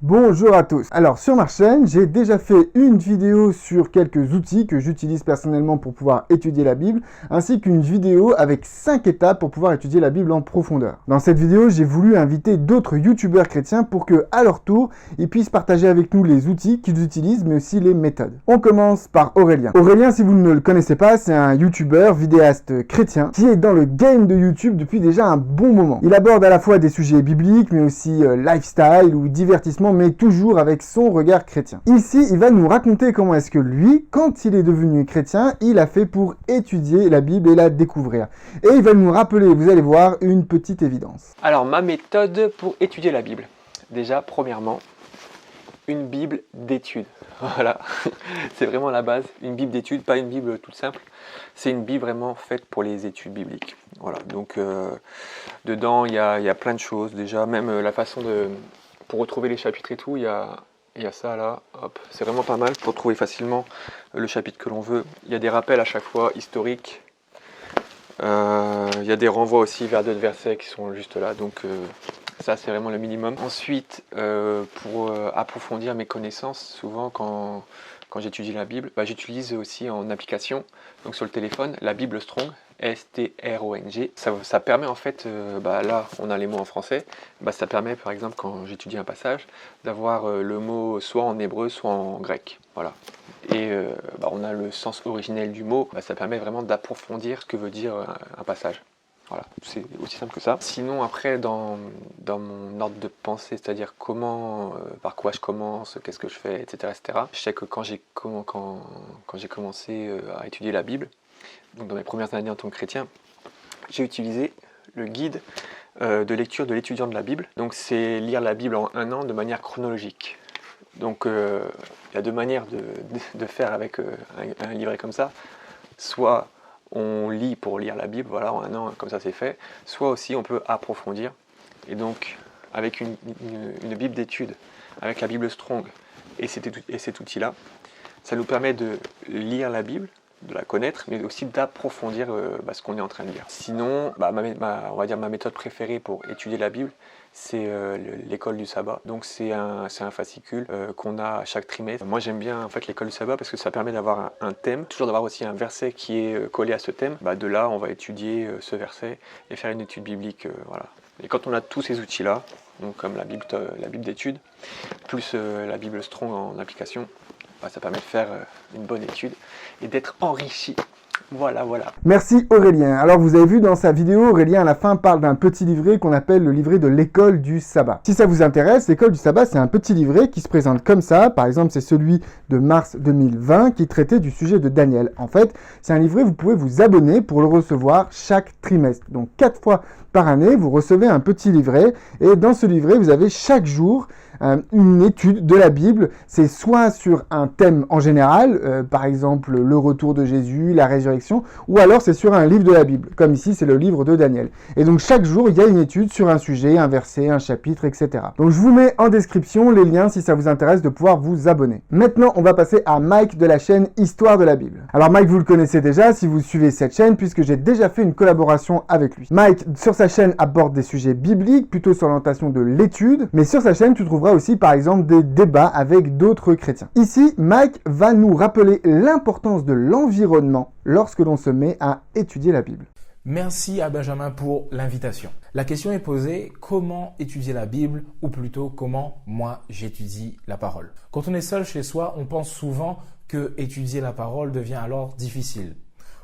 Bonjour à tous. Alors sur ma chaîne, j'ai déjà fait une vidéo sur quelques outils que j'utilise personnellement pour pouvoir étudier la Bible, ainsi qu'une vidéo avec 5 étapes pour pouvoir étudier la Bible en profondeur. Dans cette vidéo, j'ai voulu inviter d'autres youtubeurs chrétiens pour que, à leur tour, ils puissent partager avec nous les outils qu'ils utilisent, mais aussi les méthodes. On commence par Aurélien. Aurélien, si vous ne le connaissez pas, c'est un youtubeur, vidéaste chrétien, qui est dans le game de YouTube depuis déjà un bon moment. Il aborde à la fois des sujets bibliques, mais aussi lifestyle ou divertissement, mais toujours avec son regard chrétien. Ici, il va nous raconter comment est-ce que lui, quand il est devenu chrétien, il a fait pour étudier la Bible et la découvrir. Et il va nous rappeler, vous allez voir, une petite évidence. Alors, ma méthode pour étudier la Bible. Déjà, premièrement, une Bible d'études. Voilà, c'est vraiment la base. Une Bible d'études, pas une Bible toute simple. C'est une Bible vraiment faite pour les études bibliques. Voilà, donc dedans, il y a plein de choses. Déjà, même la façon de... Pour retrouver les chapitres et tout, il y a ça là, hop, c'est vraiment pas mal pour trouver facilement le chapitre que l'on veut. Il y a des rappels à chaque fois historiques. Il y a des renvois aussi vers d'autres versets qui sont juste là, donc ça c'est vraiment le minimum. Ensuite, pour approfondir mes connaissances, souvent quand j'étudie la Bible, j'utilise aussi en application, donc sur le téléphone, la Bible Strong, S-T-R-O-N-G. Ça permet en fait, là on a les mots en français, ça permet par exemple quand j'étudie un passage, d'avoir le mot soit en hébreu, soit en grec. Voilà. Et on a le sens originel du mot, ça permet vraiment d'approfondir ce que veut dire un passage. Voilà, c'est aussi simple que ça. Sinon après dans mon ordre de pensée, c'est-à-dire par quoi je commence, qu'est-ce que je fais, etc. Je sais que quand j'ai commencé à étudier la Bible, donc dans mes premières années en tant que chrétien, j'ai utilisé le guide de lecture de l'étudiant de la Bible. Donc c'est lire la Bible en un an de manière chronologique. Donc il y a deux manières de faire avec un livret comme ça. Soit on lit pour lire la Bible, voilà, en un an, comme ça c'est fait. Soit aussi on peut approfondir. Et donc avec une Bible d'études, avec la Bible Strong et cet outil-là, ça nous permet de lire la Bible, de la connaître, mais aussi d'approfondir ce qu'on est en train de lire. Sinon, on va dire ma méthode préférée pour étudier la Bible, c'est l'école du sabbat. Donc c'est un fascicule qu'on a chaque trimestre. Moi j'aime bien en fait l'école du sabbat parce que ça permet d'avoir un thème, toujours d'avoir aussi un verset qui est collé à ce thème. De là on va étudier ce verset et faire une étude biblique. Voilà. Et quand on a tous ces outils-là, donc comme la Bible d'études, plus la Bible Strong en application, ça permet de faire une bonne étude et d'être enrichi. Voilà. Merci Aurélien. Alors vous avez vu dans sa vidéo, Aurélien à la fin parle d'un petit livret qu'on appelle le livret de l'école du sabbat. Si ça vous intéresse, l'école du sabbat c'est un petit livret qui se présente comme ça. Par exemple c'est celui de mars 2020 qui traitait du sujet de Daniel. En fait c'est un livret, vous pouvez vous abonner pour le recevoir chaque trimestre. Donc 4 fois par année vous recevez un petit livret et dans ce livret vous avez chaque jour une étude de la Bible. C'est soit sur un thème en général, par exemple le retour de Jésus, la résurrection, ou alors c'est sur un livre de la Bible, comme ici c'est le livre de Daniel. Et donc chaque jour il y a une étude sur un sujet, un verset, un chapitre, etc. Donc je vous mets en description les liens si ça vous intéresse de pouvoir vous abonner. Maintenant on va passer à Mike de la chaîne Histoire de la Bible. Alors Mike vous le connaissez déjà si vous suivez cette chaîne puisque j'ai déjà fait une collaboration avec lui. Mike sur sa chaîne aborde des sujets bibliques, plutôt sur l'orientation de l'étude, mais sur sa chaîne tu trouveras aussi par exemple des débats avec d'autres chrétiens. Ici, Mike va nous rappeler l'importance de l'environnement lorsque l'on se met à étudier la Bible. Merci à Benjamin pour l'invitation. La question est posée, comment étudier la Bible ou plutôt comment moi j'étudie la parole. Quand on est seul chez soi, on pense souvent que étudier la parole devient alors difficile.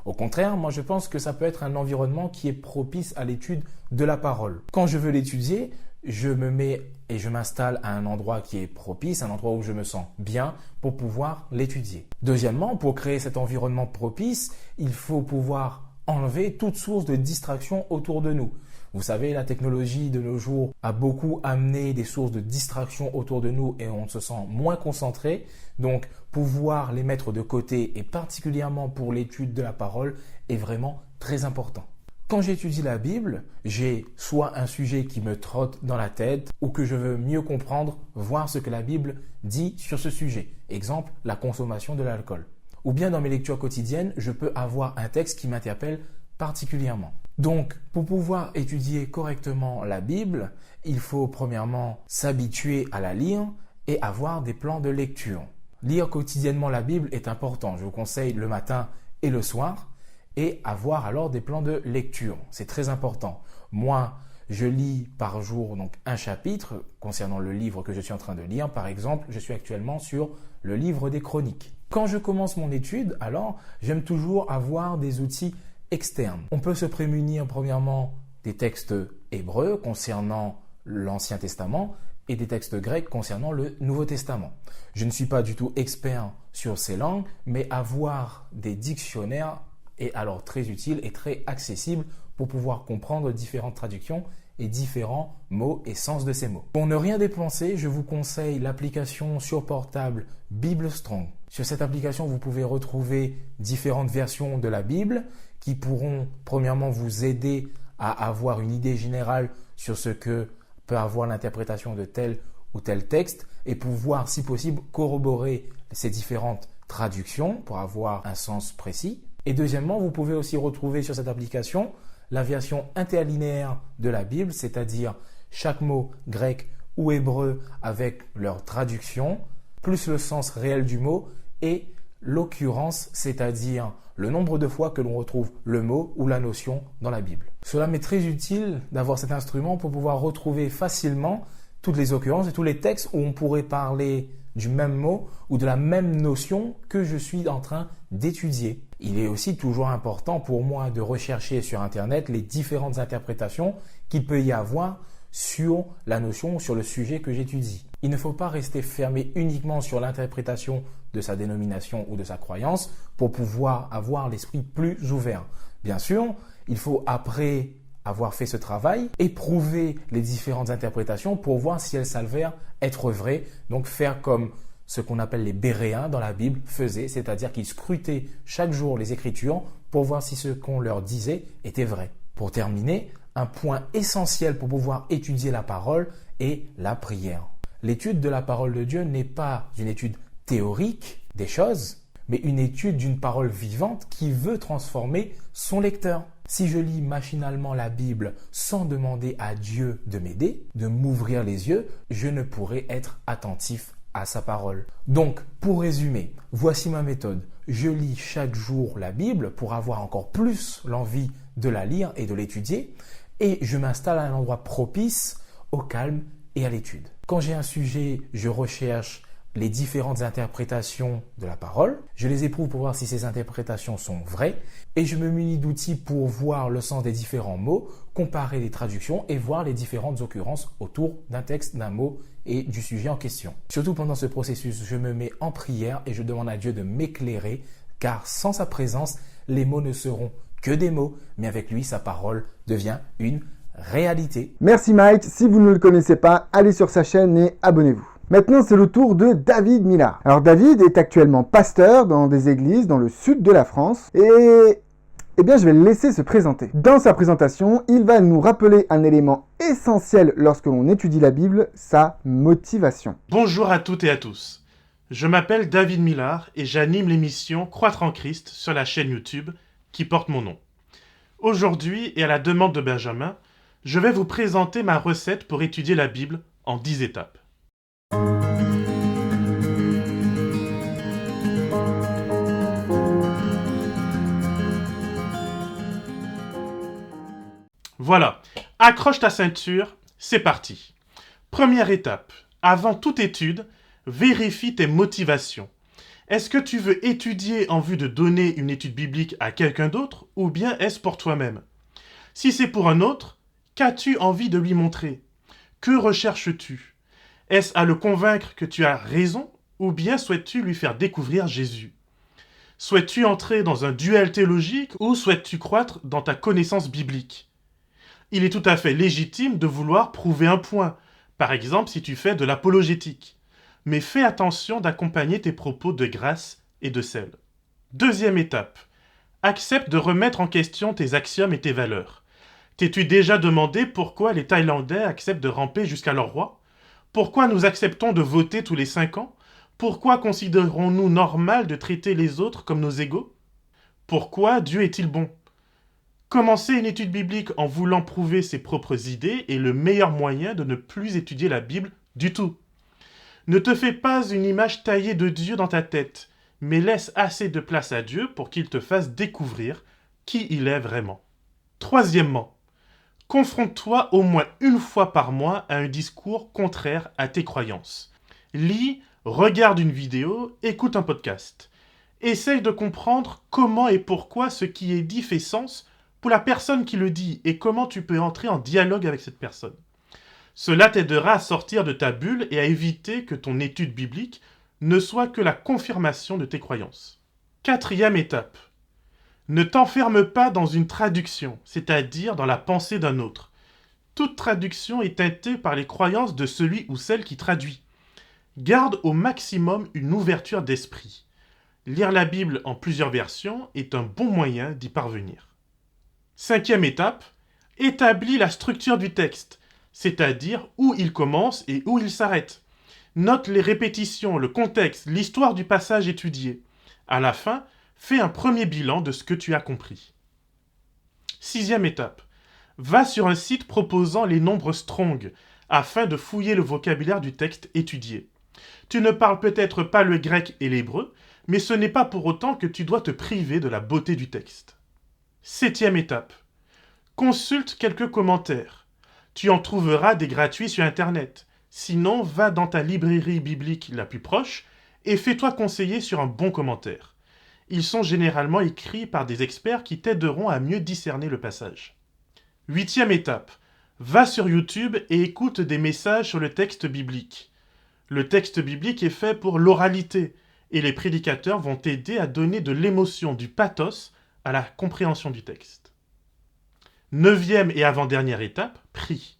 Au contraire, moi je pense que ça peut être un environnement qui est propice à l'étude de la parole. Quand je veux l'étudier, je me mets et je m'installe à un endroit qui est propice, un endroit où je me sens bien pour pouvoir l'étudier. Deuxièmement, pour créer cet environnement propice, il faut pouvoir enlever toute source de distraction autour de nous. Vous savez, la technologie de nos jours a beaucoup amené des sources de distraction autour de nous et on se sent moins concentré. Donc, pouvoir les mettre de côté et particulièrement pour l'étude de la parole est vraiment très important. Quand j'étudie la Bible, j'ai soit un sujet qui me trotte dans la tête ou que je veux mieux comprendre, voir ce que la Bible dit sur ce sujet. Exemple, la consommation de l'alcool. Ou bien dans mes lectures quotidiennes, je peux avoir un texte qui m'interpelle particulièrement. Donc, pour pouvoir étudier correctement la Bible, il faut premièrement s'habituer à la lire et avoir des plans de lecture. Lire quotidiennement la Bible est important. Je vous conseille le matin et le soir et avoir alors des plans de lecture. C'est très important. Moi, je lis par jour donc un chapitre concernant le livre que je suis en train de lire. Par exemple, je suis actuellement sur le livre des Chroniques. Quand je commence mon étude, alors j'aime toujours avoir des outils externes. On peut se prémunir premièrement des textes hébreux concernant l'Ancien Testament et des textes grecs concernant le Nouveau Testament. Je ne suis pas du tout expert sur ces langues, mais avoir des dictionnaires est alors très utile et très accessible pour pouvoir comprendre différentes traductions et différents mots et sens de ces mots. Pour ne rien dépenser, je vous conseille l'application sur portable Bible Strong. Sur cette application, vous pouvez retrouver différentes versions de la Bible qui pourront premièrement vous aider à avoir une idée générale sur ce que peut avoir l'interprétation de tel ou tel texte et pouvoir, si possible, corroborer ces différentes traductions pour avoir un sens précis. Et deuxièmement, vous pouvez aussi retrouver sur cette application la version interlinéaire de la Bible, c'est-à-dire chaque mot grec ou hébreu avec leur traduction, plus le sens réel du mot et l'occurrence, c'est-à-dire le nombre de fois que l'on retrouve le mot ou la notion dans la Bible. Cela m'est très utile d'avoir cet instrument pour pouvoir retrouver facilement toutes les occurrences et tous les textes où on pourrait parler du même mot ou de la même notion que je suis en train d'étudier. Il est aussi toujours important pour moi de rechercher sur Internet les différentes interprétations qu'il peut y avoir sur la notion ou sur le sujet que j'étudie. Il ne faut pas rester fermé uniquement sur l'interprétation de sa dénomination ou de sa croyance pour pouvoir avoir l'esprit plus ouvert. Bien sûr, il faut après avoir fait ce travail, éprouver les différentes interprétations pour voir si elles s'avèrent être vraies. Donc faire comme ce qu'on appelle les Béréens dans la Bible faisaient, c'est-à-dire qu'ils scrutaient chaque jour les Écritures pour voir si ce qu'on leur disait était vrai. Pour terminer, un point essentiel pour pouvoir étudier la parole est la prière. L'étude de la parole de Dieu n'est pas une étude théorique des choses, mais une étude d'une parole vivante qui veut transformer son lecteur. Si je lis machinalement la Bible sans demander à Dieu de m'aider, de m'ouvrir les yeux, je ne pourrai être attentif à sa parole. Donc, pour résumer, voici ma méthode. Je lis chaque jour la Bible pour avoir encore plus l'envie de la lire et de l'étudier, et je m'installe à un endroit propice au calme et à l'étude. Quand j'ai un sujet, je recherche les différentes interprétations de la parole. Je les éprouve pour voir si ces interprétations sont vraies et je me munis d'outils pour voir le sens des différents mots, comparer les traductions et voir les différentes occurrences autour d'un texte, d'un mot et du sujet en question. Surtout pendant ce processus, je me mets en prière et je demande à Dieu de m'éclairer car sans sa présence, les mots ne seront que des mots, mais avec lui, sa parole devient une réalité. Merci Mike. Si vous ne le connaissez pas, allez sur sa chaîne et abonnez-vous. Maintenant, c'est le tour de David Millard. Alors, David est actuellement pasteur dans des églises dans le sud de la France et bien, je vais le laisser se présenter. Dans sa présentation, il va nous rappeler un élément essentiel lorsque l'on étudie la Bible, sa motivation. Bonjour à toutes et à tous. Je m'appelle David Millard et j'anime l'émission Croître en Christ sur la chaîne YouTube qui porte mon nom. Aujourd'hui, et à la demande de Benjamin, je vais vous présenter ma recette pour étudier la Bible en 10 étapes. Voilà, accroche ta ceinture, c'est parti. Première étape, avant toute étude, vérifie tes motivations. Est-ce que tu veux étudier en vue de donner une étude biblique à quelqu'un d'autre ou bien est-ce pour toi-même? Si c'est pour un autre, qu'as-tu envie de lui montrer? Que recherches-tu? Est-ce à le convaincre que tu as raison ou bien souhaites-tu lui faire découvrir Jésus? Souhaites-tu entrer dans un duel théologique ou souhaites-tu croître dans ta connaissance biblique? Il est tout à fait légitime de vouloir prouver un point, par exemple si tu fais de l'apologétique. Mais fais attention d'accompagner tes propos de grâce et de sel. Deuxième étape, accepte de remettre en question tes axiomes et tes valeurs. T'es-tu déjà demandé pourquoi les Thaïlandais acceptent de ramper jusqu'à leur roi? Pourquoi nous acceptons de voter tous les 5 ans? Pourquoi considérons-nous normal de traiter les autres comme nos égaux? Pourquoi Dieu est-il bon? Commencer une étude biblique en voulant prouver ses propres idées est le meilleur moyen de ne plus étudier la Bible du tout. Ne te fais pas une image taillée de Dieu dans ta tête, mais laisse assez de place à Dieu pour qu'il te fasse découvrir qui il est vraiment. Troisièmement, confronte-toi au moins une fois par mois à un discours contraire à tes croyances. Lis, regarde une vidéo, écoute un podcast. Essaye de comprendre comment et pourquoi ce qui est dit fait sens pour la personne qui le dit et comment tu peux entrer en dialogue avec cette personne. Cela t'aidera à sortir de ta bulle et à éviter que ton étude biblique ne soit que la confirmation de tes croyances. Quatrième étape. Ne t'enferme pas dans une traduction, c'est-à-dire dans la pensée d'un autre. Toute traduction est teintée par les croyances de celui ou celle qui traduit. Garde au maximum une ouverture d'esprit. Lire la Bible en plusieurs versions est un bon moyen d'y parvenir. Cinquième étape. Établis la structure du texte, c'est-à-dire où il commence et où il s'arrête. Note les répétitions, le contexte, l'histoire du passage étudié. À la fin, fais un premier bilan de ce que tu as compris. Sixième étape. Va sur un site proposant les nombres strong afin de fouiller le vocabulaire du texte étudié. Tu ne parles peut-être pas le grec et l'hébreu, mais ce n'est pas pour autant que tu dois te priver de la beauté du texte. Septième étape. Consulte quelques commentaires. Tu en trouveras des gratuits sur Internet. Sinon, va dans ta librairie biblique la plus proche et fais-toi conseiller sur un bon commentaire. Ils sont généralement écrits par des experts qui t'aideront à mieux discerner le passage. Huitième étape. Va sur YouTube et écoute des messages sur le texte biblique. Le texte biblique est fait pour l'oralité et les prédicateurs vont t'aider à donner de l'émotion, du pathos à la compréhension du texte. Neuvième et avant-dernière étape, prie.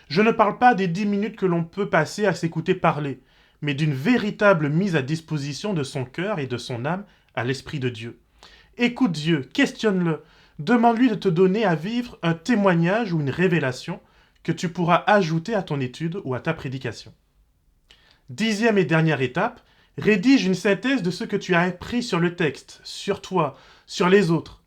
Je ne parle pas des 10 minutes que l'on peut passer à s'écouter parler, mais d'une véritable mise à disposition de son cœur et de son âme à l'Esprit de Dieu. Écoute Dieu, questionne-le, demande-lui de te donner à vivre un témoignage ou une révélation que tu pourras ajouter à ton étude ou à ta prédication. Dixième et dernière étape, rédige une synthèse de ce que tu as appris sur le texte, sur toi, sur les autres.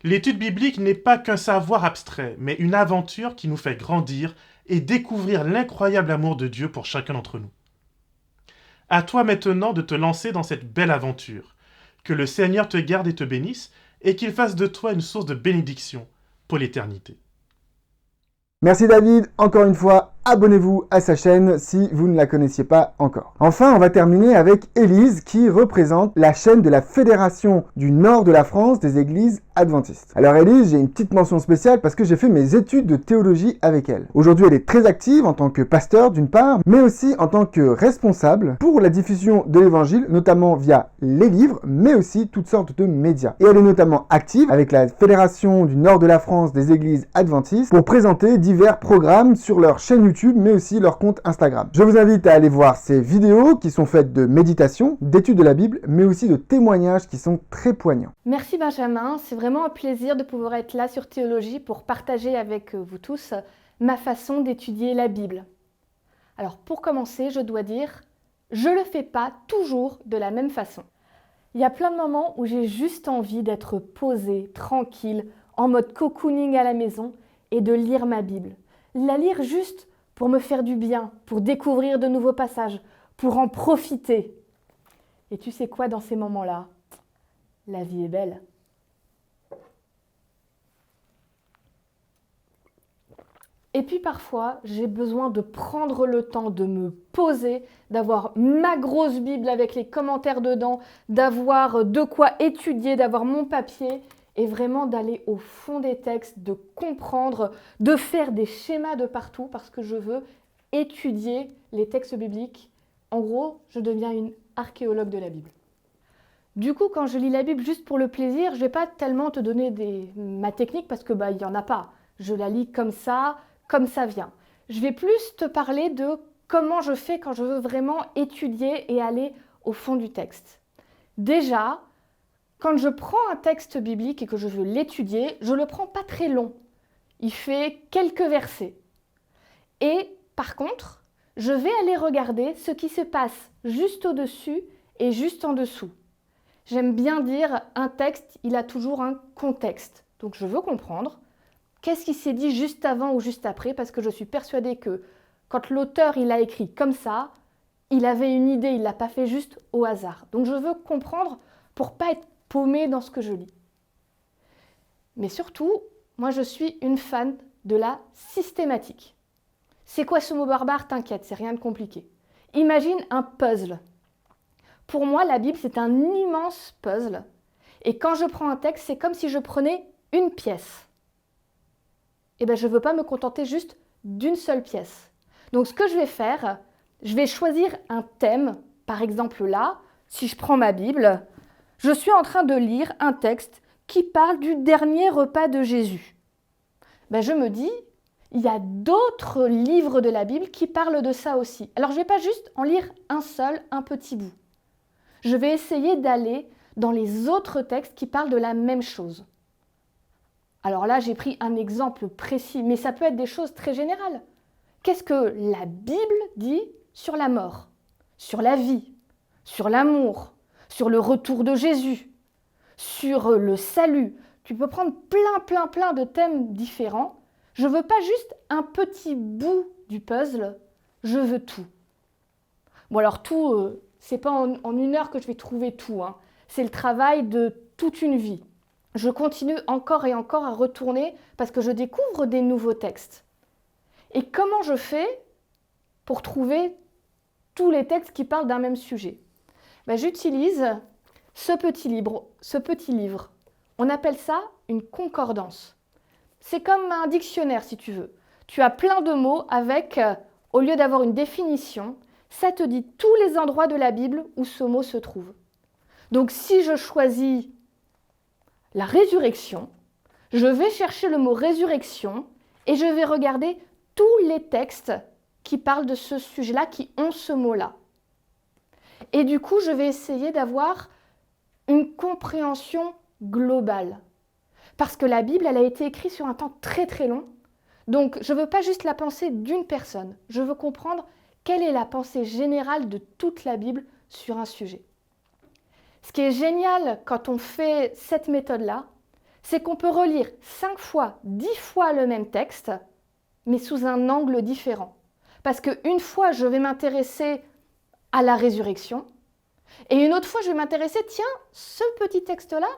L'étude biblique n'est pas qu'un savoir abstrait, mais une aventure qui nous fait grandir et découvrir l'incroyable amour de Dieu pour chacun d'entre nous. À toi maintenant de te lancer dans cette belle aventure. Que le Seigneur te garde et te bénisse, et qu'il fasse de toi une source de bénédiction pour l'éternité. Merci David, encore une fois, abonnez-vous à sa chaîne si vous ne la connaissiez pas encore. Enfin, on va terminer avec Élise qui représente la chaîne de la Fédération du Nord de la France des Églises Adventistes. Alors Élise, j'ai une petite mention spéciale parce que j'ai fait mes études de théologie avec elle. Aujourd'hui, elle est très active en tant que pasteur d'une part, mais aussi en tant que responsable pour la diffusion de l'Évangile, notamment via les livres, mais aussi toutes sortes de médias. Et elle est notamment active avec la Fédération du Nord de la France des Églises Adventistes pour présenter divers programmes sur leur chaîne YouTube, mais aussi leur compte Instagram. Je vous invite à aller voir ces vidéos qui sont faites de méditation, d'études de la Bible, mais aussi de témoignages qui sont très poignants. Merci Benjamin, c'est vraiment un plaisir de pouvoir être là sur Théologie pour partager avec vous tous ma façon d'étudier la Bible. Alors pour commencer, je dois dire, je ne le fais pas toujours de la même façon. Il y a plein de moments où j'ai juste envie d'être posée, tranquille, en mode cocooning à la maison et de lire ma Bible. La lire juste pour me faire du bien, pour découvrir de nouveaux passages, pour en profiter. Et tu sais quoi, dans ces moments-là, la vie est belle. Et puis parfois, j'ai besoin de prendre le temps de me poser, d'avoir ma grosse Bible avec les commentaires dedans, d'avoir de quoi étudier, d'avoir mon papier et vraiment d'aller au fond des textes, de comprendre, de faire des schémas de partout parce que je veux étudier les textes bibliques. En gros, je deviens une archéologue de la Bible. Du coup, quand je lis la Bible juste pour le plaisir, je ne vais pas tellement te donner ma technique parce que il n'y en a pas. Je la lis comme ça vient. Je vais plus te parler de comment je fais quand je veux vraiment étudier et aller au fond du texte. Déjà, quand je prends un texte biblique et que je veux l'étudier, je ne le prends pas très long. Il fait quelques versets. Et par contre, je vais aller regarder ce qui se passe juste au-dessus et juste en dessous. J'aime bien dire un texte, il a toujours un contexte. Donc je veux comprendre qu'est-ce qui s'est dit juste avant ou juste après, parce que je suis persuadée que quand l'auteur il a écrit comme ça, il avait une idée, il ne l'a pas fait juste au hasard. Donc je veux comprendre pour ne pas être paumée dans ce que je lis. Mais surtout, moi je suis une fan de la systématique. C'est quoi ce mot barbare? T'inquiète, c'est rien de compliqué. Imagine un puzzle. Pour moi, la Bible, c'est un immense puzzle. Et quand je prends un texte, c'est comme si je prenais une pièce. Et bien, je ne veux pas me contenter juste d'une seule pièce. Donc, ce que je vais faire, je vais choisir un thème. Par exemple, là, si je prends ma Bible, je suis en train de lire un texte qui parle du dernier repas de Jésus. Ben, je me dis, il y a d'autres livres de la Bible qui parlent de ça aussi. Alors, je ne vais pas juste en lire un seul, un petit bout. Je vais essayer d'aller dans les autres textes qui parlent de la même chose. Alors là, j'ai pris un exemple précis, mais ça peut être des choses très générales. Qu'est-ce que la Bible dit sur la mort, sur la vie, sur l'amour, sur le retour de Jésus, sur le salut? Tu peux prendre plein de thèmes différents. Je ne veux pas juste un petit bout du puzzle, je veux tout. Bon alors tout, c'est pas en une heure que je vais trouver tout, hein. C'est le travail de toute une vie. Je continue encore et encore à retourner parce que je découvre des nouveaux textes. Et comment je fais pour trouver tous les textes qui parlent d'un même sujet? Ben, j'utilise ce petit livre. On appelle ça une concordance. C'est comme un dictionnaire si tu veux. Tu as plein de mots avec, au lieu d'avoir une définition, ça te dit tous les endroits de la Bible où ce mot se trouve. Donc si je choisis la résurrection, je vais chercher le mot résurrection et je vais regarder tous les textes qui parlent de ce sujet-là, qui ont ce mot-là. Et du coup, je vais essayer d'avoir une compréhension globale. Parce que la Bible, elle a été écrite sur un temps très long. Donc, je ne veux pas juste la pensée d'une personne. Je veux comprendre quelle est la pensée générale de toute la Bible sur un sujet. Ce qui est génial quand on fait cette méthode-là, c'est qu'on peut relire 5 fois, 10 fois le même texte, mais sous un angle différent. Parce qu'une fois, je vais m'intéresser à la résurrection, et une autre fois, je vais m'intéresser, tiens, ce petit texte-là,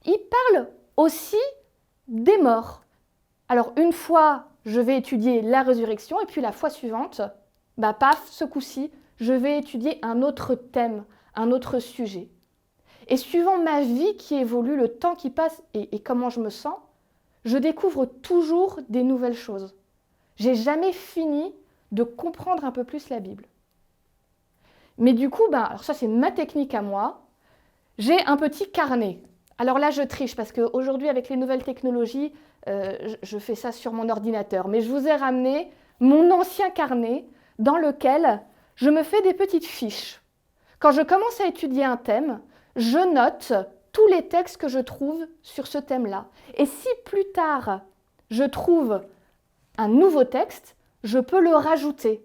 il parle aussi des morts. Alors, une fois, je vais étudier la résurrection, et puis la fois suivante, paf, ce coup-ci, je vais étudier un autre thème, un autre sujet. Et suivant ma vie qui évolue, le temps qui passe et comment je me sens, je découvre toujours des nouvelles choses. J'ai jamais fini de comprendre un peu plus la Bible. Mais du coup, alors ça c'est ma technique à moi, j'ai un petit carnet. Alors là, je triche parce qu'aujourd'hui, avec les nouvelles technologies, je fais ça sur mon ordinateur. Mais je vous ai ramené mon ancien carnet dans lequel je me fais des petites fiches. Quand je commence à étudier un thème, je note tous les textes que je trouve sur ce thème-là. Et si plus tard, je trouve un nouveau texte, je peux le rajouter.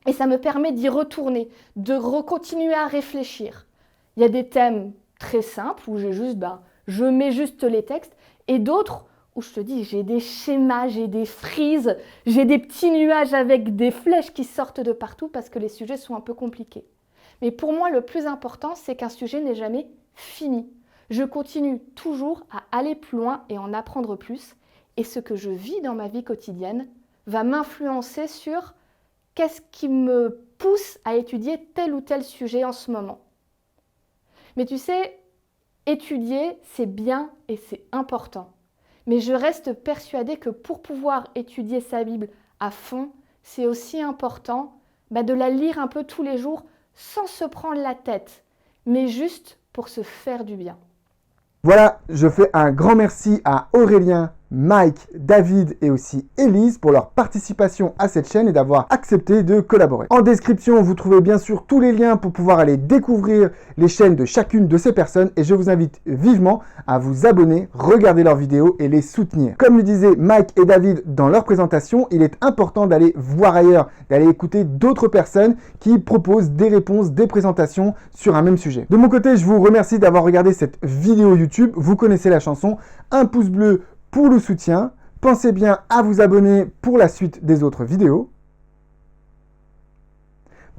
Et ça me permet d'y retourner, de continuer à réfléchir. Il y a des thèmes très simples où je mets juste les textes, et d'autres où je te dis, j'ai des schémas, j'ai des frises, j'ai des petits nuages avec des flèches qui sortent de partout parce que les sujets sont un peu compliqués. Mais pour moi, le plus important, c'est qu'un sujet n'est jamais fini. Je continue toujours à aller plus loin et en apprendre plus. Et ce que je vis dans ma vie quotidienne va m'influencer sur qu'est-ce qui me pousse à étudier tel ou tel sujet en ce moment. Mais tu sais, étudier, c'est bien et c'est important. Mais je reste persuadée que pour pouvoir étudier sa Bible à fond, c'est aussi important de la lire un peu tous les jours sans se prendre la tête, mais juste pour se faire du bien. Voilà, je fais un grand merci à Aurélien, Mike, David et aussi Élise pour leur participation à cette chaîne et d'avoir accepté de collaborer. En description, vous trouvez bien sûr tous les liens pour pouvoir aller découvrir les chaînes de chacune de ces personnes et je vous invite vivement à vous abonner, regarder leurs vidéos et les soutenir. Comme le disaient Mike et David dans leur présentation, il est important d'aller voir ailleurs, d'aller écouter d'autres personnes qui proposent des réponses, des présentations sur un même sujet. De mon côté, je vous remercie d'avoir regardé cette vidéo YouTube. Vous connaissez la chanson, un pouce bleu pour le soutien. Pensez bien à vous abonner pour la suite des autres vidéos.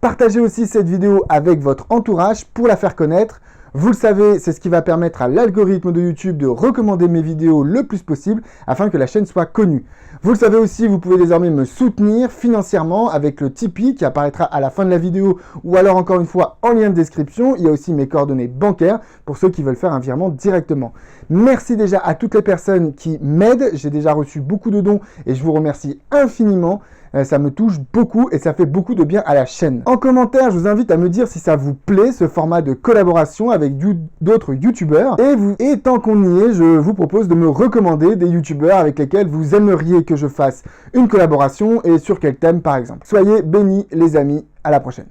Partagez aussi cette vidéo avec votre entourage pour la faire connaître. Vous le savez, c'est ce qui va permettre à l'algorithme de YouTube de recommander mes vidéos le plus possible afin que la chaîne soit connue. Vous le savez aussi, vous pouvez désormais me soutenir financièrement avec le Tipeee qui apparaîtra à la fin de la vidéo ou alors encore une fois en lien de description. Il y a aussi mes coordonnées bancaires pour ceux qui veulent faire un virement directement. Merci déjà à toutes les personnes qui m'aident. J'ai déjà reçu beaucoup de dons et je vous remercie infiniment. Ça me touche beaucoup et ça fait beaucoup de bien à la chaîne. En commentaire, je vous invite à me dire si ça vous plaît, ce format de collaboration avec d'autres youtubeurs. Et tant qu'on y est, je vous propose de me recommander des youtubeurs avec lesquels vous aimeriez que je fasse une collaboration et sur quel thème par exemple. Soyez bénis les amis, à la prochaine.